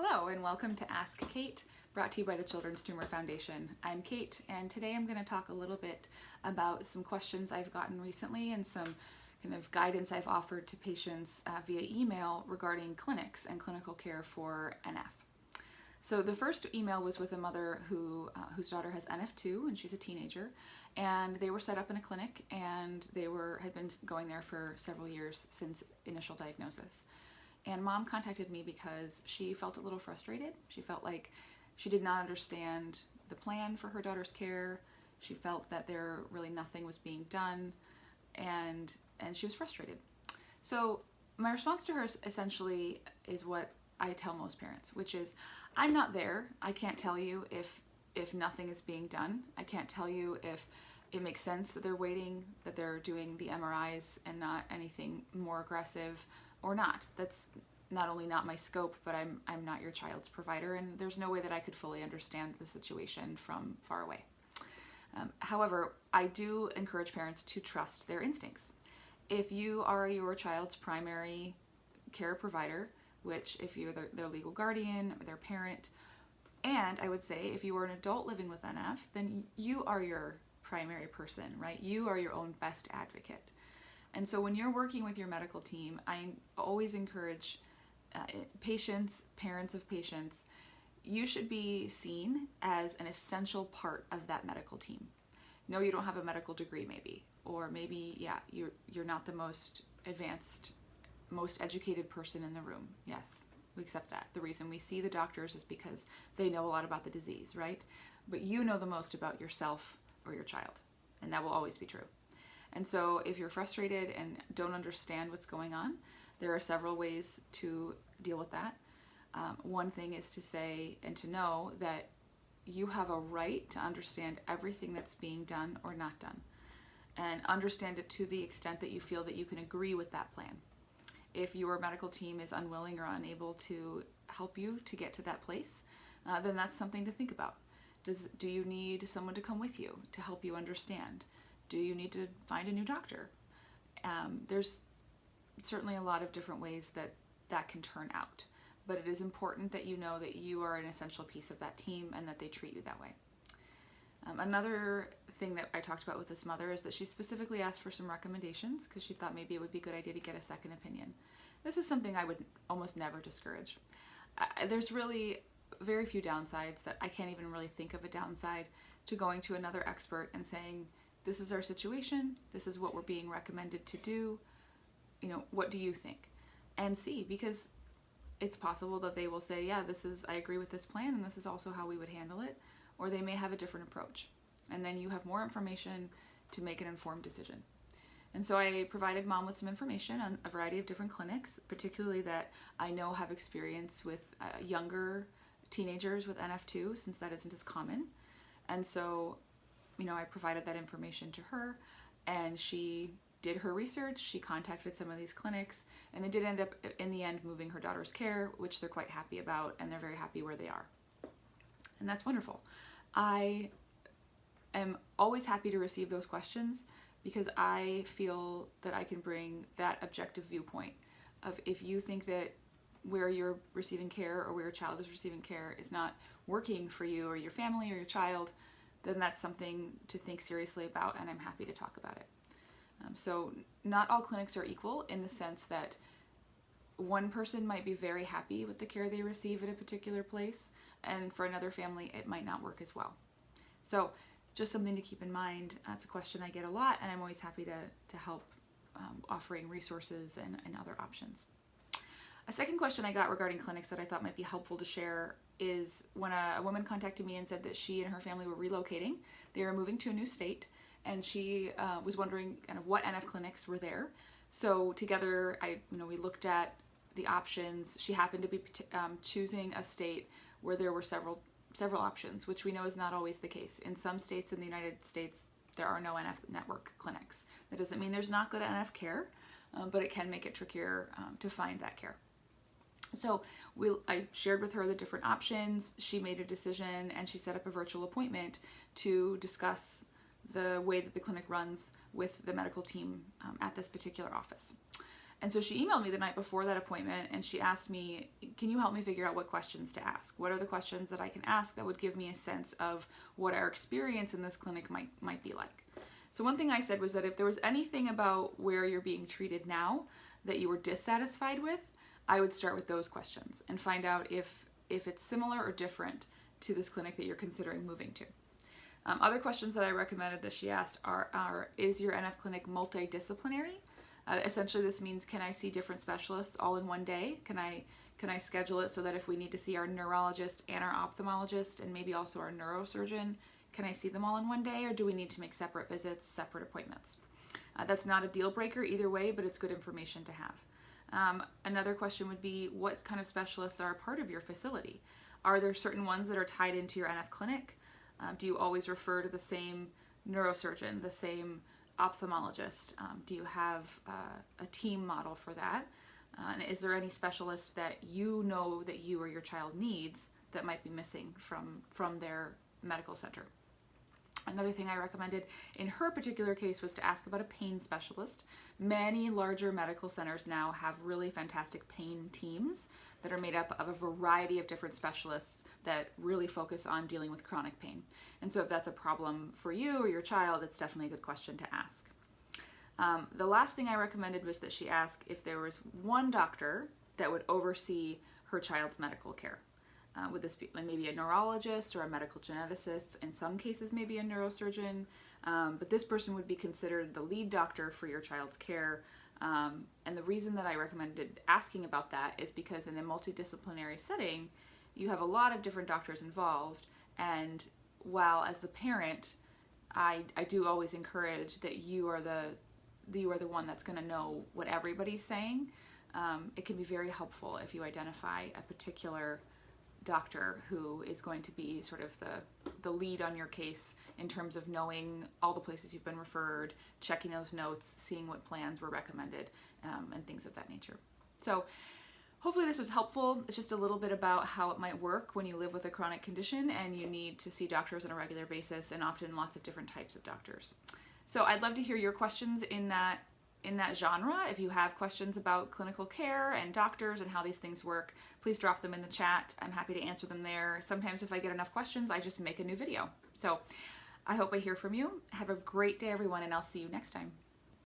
Hello and welcome to Ask Kate, brought to you by the Children's Tumor Foundation. I'm Kate, and today I'm going to talk a little bit about some questions I've gotten recently and some kind of guidance I've offered to patients via email regarding clinics and clinical care for NF. So the first email was with a mother whose daughter has NF2 and she's a teenager, and they were set up in a clinic and they had been going there for several years since initial diagnosis. And mom contacted me because she felt a little frustrated. She felt like she did not understand the plan for her daughter's care. She felt that there really nothing was being done, and she was frustrated. So my response to her essentially is what I tell most parents, which is, I'm not there. I can't tell you if nothing is being done. I can't tell you if it makes sense that they're waiting, that they're doing the MRIs and not anything more aggressive or not. That's not only not my scope, but I'm not your child's provider, and there's no way that I could fully understand the situation from far away. However, I do encourage parents to trust their instincts. If you are your child's primary care provider, which if you're their legal guardian or their parent, and I would say if you are an adult living with NF, then you are your primary person, right? You are your own best advocate. And so when you're working with your medical team, I always encourage patients, parents of patients, you should be seen as an essential part of that medical team. No, you don't have a medical degree maybe, or maybe, yeah, you're not the most advanced, most educated person in the room. Yes, we accept that. The reason we see the doctors is because they know a lot about the disease, right? But you know the most about yourself or your child, and that will always be true. And so if you're frustrated and don't understand what's going on, there are several ways to deal with that. One thing is to say and to know that you have a right to understand everything that's being done or not done, and understand it to the extent that you feel that you can agree with that plan. If your medical team is unwilling or unable to help you to get to that place, then that's something to think about. Do you need someone to come with you to help you understand? Do you need to find a new doctor? There's certainly a lot of different ways that can turn out, but it is important that you know that you are an essential piece of that team and that they treat you that way. Another thing that I talked about with this mother is that she specifically asked for some recommendations because she thought maybe it would be a good idea to get a second opinion. This is something I would almost never discourage. There's really very few downsides that I can't even really think of a downside to going to another expert and saying, this is our situation, this is what we're being recommended to do, what do you think? And see, because it's possible that they will say, yeah, I agree with this plan and this is also how we would handle it, or they may have a different approach. And then you have more information to make an informed decision. And so I provided mom with some information on a variety of different clinics, particularly that I know have experience with younger teenagers with NF2, since that isn't as common. And so I provided that information to her, and she did her research. She contacted some of these clinics, and they did end up in the end moving her daughter's care, which they're quite happy about, and they're very happy where they are. And that's wonderful. I am always happy to receive those questions because I feel that I can bring that objective viewpoint of if you think that where you're receiving care or where your child is receiving care is not working for you or your family or your child, then that's something to think seriously about, and I'm happy to talk about it. So not all clinics are equal in the sense that one person might be very happy with the care they receive at a particular place, and for another family it might not work as well. So just something to keep in mind. That's a question I get a lot, and I'm always happy to help offering resources and other options. A second question I got regarding clinics that I thought might be helpful to share is when a woman contacted me and said that she and her family were relocating. They were moving to a new state, and she was wondering kind of what NF clinics were there. So together, we looked at the options. She happened to be choosing a state where there were several options, which we know is not always the case. In some states in the United States, there are no NF network clinics. That doesn't mean there's not good NF care, but it can make it trickier to find that care. So I shared with her the different options. She made a decision, and she set up a virtual appointment to discuss the way that the clinic runs with the medical team at this particular office. And so she emailed me the night before that appointment and she asked me, can you help me figure out what questions to ask? What are the questions that I can ask that would give me a sense of what our experience in this clinic might be like? So one thing I said was that if there was anything about where you're being treated now that you were dissatisfied with, I would start with those questions and find out if it's similar or different to this clinic that you're considering moving to. Other questions that I recommended that she asked are is your NF clinic multidisciplinary? Essentially, this means, can I see different specialists all in one day? Can I schedule it so that if we need to see our neurologist and our ophthalmologist and maybe also our neurosurgeon, can I see them all in one day, or do we need to make separate visits, separate appointments? That's not a deal breaker either way, but it's good information to have. Another question would be, what kind of specialists are a part of your facility? Are there certain ones that are tied into your NF clinic? Do you always refer to the same neurosurgeon, the same ophthalmologist? Do you have a team model for that? And is there any specialist that you know that you or your child needs that might be missing from their medical center? Another thing I recommended in her particular case was to ask about a pain specialist. Many larger medical centers now have really fantastic pain teams that are made up of a variety of different specialists that really focus on dealing with chronic pain. And so if that's a problem for you or your child, it's definitely a good question to ask. The last thing I recommended was that she ask if there was one doctor that would oversee her child's medical care. Would this be maybe a neurologist or a medical geneticist? In some cases, maybe a neurosurgeon. But this person would be considered the lead doctor for your child's care. And the reason that I recommended asking about that is because in a multidisciplinary setting, you have a lot of different doctors involved. And while as the parent, I do always encourage that you are the one that's going to know what everybody's saying. It can be very helpful if you identify a particular doctor who is going to be sort of the lead on your case in terms of knowing all the places you've been referred, checking those notes, seeing what plans were recommended, and things of that nature. So hopefully this was helpful. It's just a little bit about how it might work when you live with a chronic condition and you need to see doctors on a regular basis, and often lots of different types of doctors. So I'd love to hear your questions in that genre. If you have questions about clinical care and doctors and how these things work, please drop them in the chat. I'm happy to answer them there. Sometimes if I get enough questions, I just make a new video. So I hope I hear from you. Have a great day, everyone, and I'll see you next time.